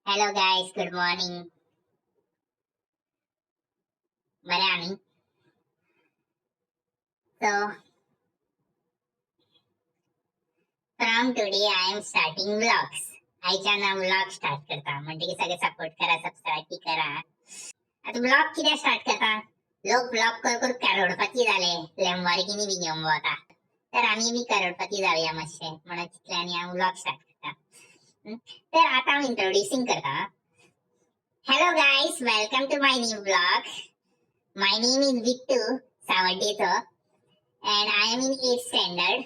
Hello guys, good morning. बरे आम्ही. So from today I am starting vlogs. आयच्या ना व्लॉग स्टार्ट करता म्हणजे की सगळे सपोर्ट करा, सबस्क्राईब करा. आता व्लॉग किती स्टार्ट करता? लोक व्लॉग कर करोडपती झाले, लॅम्बोर्गिनी बी घेऊन आता. तर आम्ही बी करोडपती जाऊया मातशे म्हणून तितल्यानी व्लॉग स्टार्ट करता. तर आता आम्ही इंट्रोड्युसिंग करता. Hello guys, welcome to my new vlog. My name is Vittu Savadetho and I am in 8th standard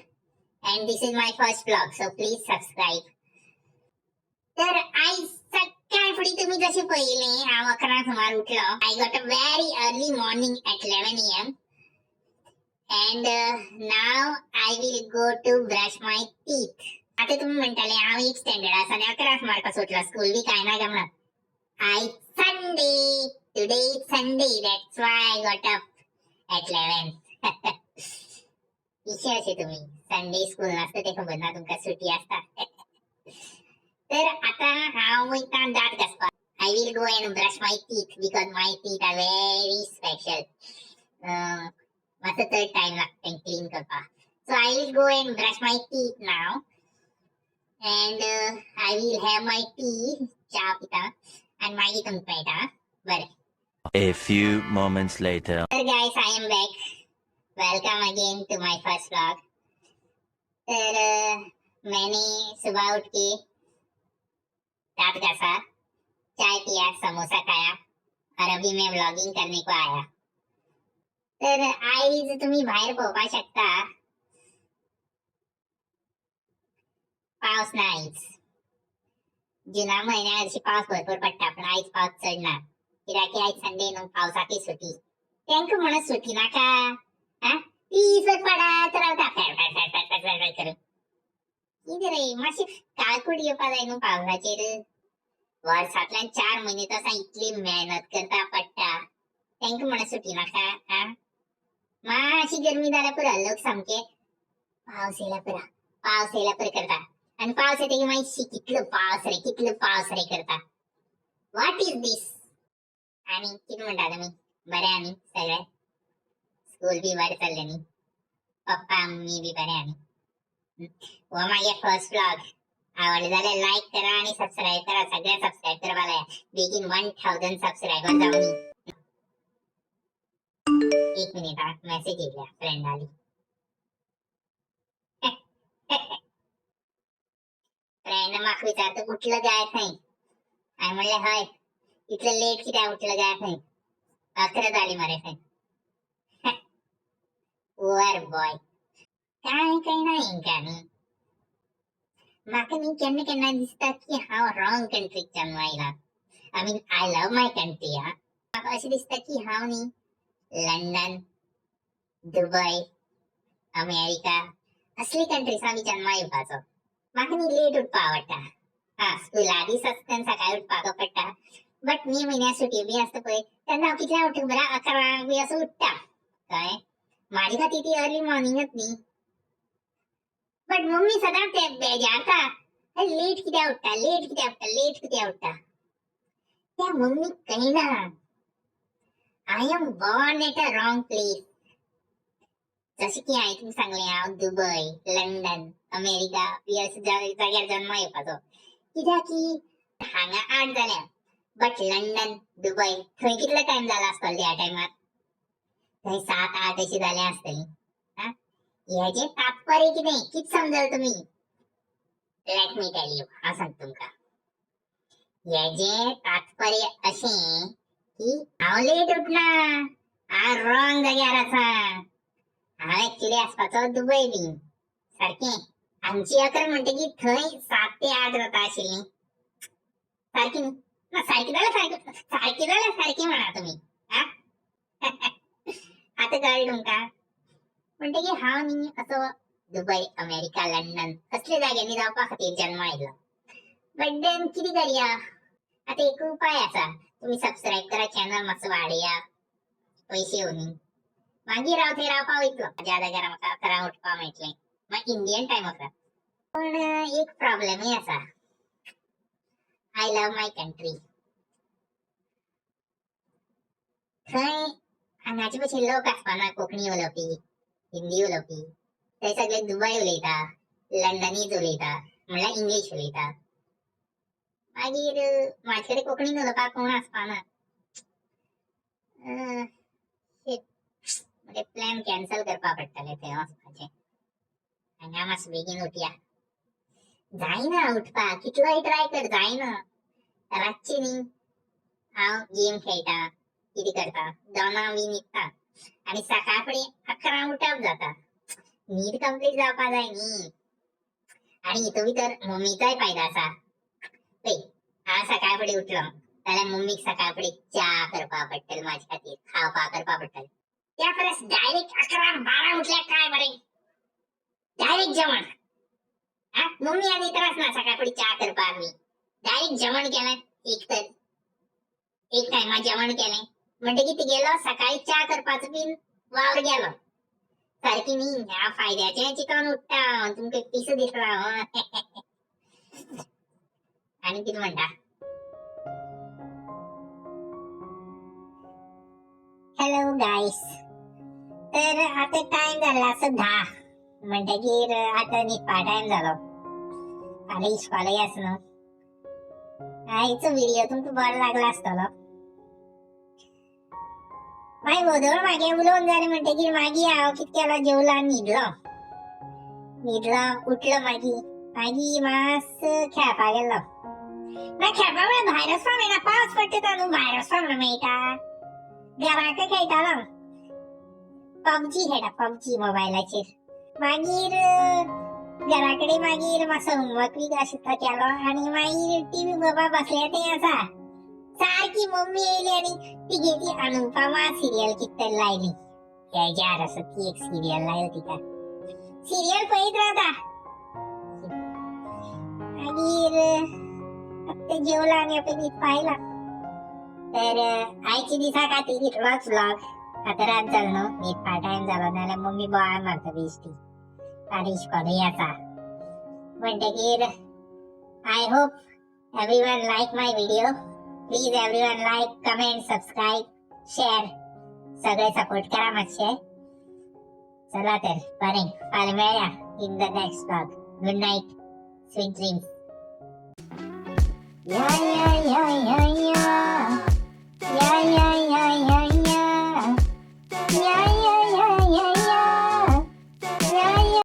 and this is my first vlog, so please subscribe. तर आई सकाळी पुढे तुम्ही जसे पहिले 11 सुमार उठलो. I got a very early morning at 11 a.m. and now I will go to brush my teeth. आता तुम्ही म्हणताले आम्ही 8th standard असा आणि 11 सुमार कसं उठलो, स्कूल बी काय ना गमणार. Sunday. Today is Sunday. That's why I got up at 11. इशे असे तुम्ही संडे स्कूल नसतं ते खबर ना, तुमका सुट्टी असता. तर आता हांव वयता दात घासपाक. I will go and brush my teeth because my teeth are very special. मात्र थर्ड टाइम लागते क्लीन करपाक. So I will go and brush my teeth now and I will have my tea, चहा पिता. And मागी तुमका येता बरे. A few moments later. तर guys, I am back. Welcome again to my first vlog. तर मैंने सुबह उठ के दांत घासा, चाय पिया, समोसा खाया और अभी मैं व्लॉगिंग करने को आया. तर आज तुम्ही बाहेर पोहपा शकता, पाऊस नाहीच. जुना महिन्यात पाऊस भरपूर पडटा पण आज पाऊस चढना कित्याक आज संडे न्हू, पावसाची सुटी. तेंका म्हणत सुटी नाका, दिसभर पडत रावता करून. कितें रे मातशी काळकूट येवपा जाय न्हू पावसाचेर. वर्सांतल्यान 4 महिने तसा इतली मेहनत करता पडटा, तेंका म्हणत सुटी नाका. मातशी गरमी जाल्यार पुरो लोक सामके पावस येयला पुरो करता. आणि पाऊस येते की माहिती कितलो पाऊस रे करता. व्हॉट इज दिस? आणि किती म्हणता तुम्ही? बरे आम्ही सगळे, स्कूल बी बरे चालले न्ही, पप्पा मम्मी बी बरे आम्ही. व माझे फर्स्ट व्लॉग आवडले जाल्यार लाईक करा आणि सबस्क्राईब करा. सगळे सबस्क्राईब करपा लाया बेगीन 1000 सबस्क्रायबर जाऊन. एक मिनिट हा, मेसेज येयला, फ्रेंड आली. फ्रेंड म्हाका विचारता उठलं काय खंय. हांवें म्हणलें हय. इतलें लेट कित्याक उठलं काय खंय? 11 जाली मरे खंय. Poor boy. काय कळना हेंका न्ही. म्हाका न्ही केन्ना केन्ना दिसता की हांव रॉंग कंट्रीक जल्मा आयला. I mean I love my country. म्हाका अशें दिसता की हांव न्ही लंडन, दुबय, अमेरिका असली कंट्रीसां बी जल्मा येवपाचो. म्हाका न्ही लेट उठपा आवडटा. स्कुला दीस आसतना सकाळी उठपाक पडटा, बट मे म्हयन्यात सुटी बी आसता पळय तेन्ना हांव कितल्या उठूंक बरा 11 बी असो उठटा. कळ्ळें? म्हाजे खातीर ती अर्ली मॉर्निंगच न्ही. बट मम्मी सदांच ते बेजारता, लेट कित्याक उठता. त्या मम्मीक कळना I am born at a wrong place. जशें की हांवें तुमकां सांगलें हांव दुबय, लंडन, अमेरिका बी अशें जाग्यार जल्मा येवपाचो. कित्याक की हांगा 8 जाल्या, बट लंडन, दुबय थंय कितलो टायम जाला आसतलो त्या टायमार? थंय 7-8 अशी जाल्या आसतली. हेजे तात्पर्य कितें समजल तुम्ही? लेट मी टेल यू, हांव सांगता तुमकां. हेजे तात्पर्य अशें की हांव लेट उठना, हांव रॉंग जाग्यार आसा. हांव एक्चुअली आसपाचो दुबय बी. सारकें हांगची 11 म्हणटकीर थंय 7 ते 8 जाता आशिल्लीं. सारकी न्ही? सारकी जाल्यार सारकी म्हणा तुम्ही. आतां कळ्ळें तुमकां? म्हणटकीर हांव न्ही असो दुबय, अमेरिका, लंडन असले जाग्यांनी जावपा खातीर जल्मा आयलो. बट देन कितें करया? आता एक उपाय आसा, तुम्ही सबस्क्राईब करा, चॅनल मातसो वाडया, पयशे येवनी. मागीर हांव थंय रावपा वयतलो. ज्या जाग्यार म्हाका 11 उठपा मेळटलें, मागीर इंडियन टायम आसा. पण एक प्रॉब्लेमूय आसा. लव्ह माय कंट्री. थंय हांगाचे भशेन लोक आसपाना कोंकणी उलोवपी, हिंदी उलोवपी. थंय सगळे दुबय उलयता, लंडनीज उलयता, म्हणल्यार इंग्लीश उलयता. मागीर म्हाजे कडेन कोंकणीन उलोवपाक कोण आसपाना. म्हणजे प्लॅन कॅन्सल करपा पडटलें थंय वचपाचें. हांगा मातसो बेगीन उठया. जायना उठपाक, कितलोय ट्राय कर जायना. रातची न्ही हांव गेम खेळटा, कितें करता, 2 बी न्हिदता आनी सकाळ फुडें 11 उठप जाता. न्हीद कंप्लीट जावपा जाय न्ही. आनी हितून भितर मम्मीचोय फायदो आसा. पळय, हांव सकाळ फुडें उठलो जाल्यार मम्मीक सकाळ फुडें च्या करपा पडटली म्हाजे खातीर, खावपा करपा पडटलें. त्या परस डायरेक्ट 11-12 उठल्यार काय बरें, डायरेक्ट जेवण. मम्मी आनी त्रास ना सकाळ फुडें च्या करपाक बी. डायरेक्ट जेवण केलें, एक टायमा जेवण केलें म्हणटकीर तुगेलो सकाळी च्या करपाचो बीन वावर गेलो. सारकी न्ही, हांव फायद्याचें चिंतून उठ्ठा, तुमकां पिसो दिसला. आनी कितें म्हणटा. Hello guys. तर आता टाइम जाला असो 10 म्हणटकीर आता न्हिदपा टाइम जालो. फाल्यां इस्कॉलय आसा न्हू. आयचो व्हिडिओ तुमकां बरो लागलो आसतलो. मागीर वदळ मागे उलोवन जालें म्हणटकीर मागीर हांव कितें केलो, जेवलो आनी न्हिदलो. उठलो मागीर मातसो खेळपा गेल्लो. मागीर खेळपा म्हळ्यार भायर वचपा मेळना, पावस पडटा न्हू, भायर वचपा म्हणून मेळटा. घराकय खेळटालो. पबजी मोबायलाचेर. मागीर घरा कडेन मागीर मातसो होमवर्क बी आशिल्लो केलो आनी मागीर टीव्ही पळोवपा बसलें तें आसा. सारकी मम्मी येयली आनी तिगे ती अनुपमा सिरियल कितें तरी लायली. हेज्यार आसा ती एक सिरियल लायली तिका. सिरियल पळयत रावता. मागीर आतां जेवलो आनी आपणा न्हिदपा आयला. तर आयच्या दिसा खातीर इतलोच व्लॉग. आतां रात जालो न्हू, न्हिदपा टायम जालो नाल्यार मम्मी बोवाळ मारता बेश्टी. फाल्यां इस्कॉलय आसा म्हणटकीर I hope everyone like my video. Please everyone like, comment, subscribe, share सगळे सपोर्ट करा मातशे. चला तर बरें, फाल्यां मेळया in the next vlog. Good night, sweet dreams. या या या या या या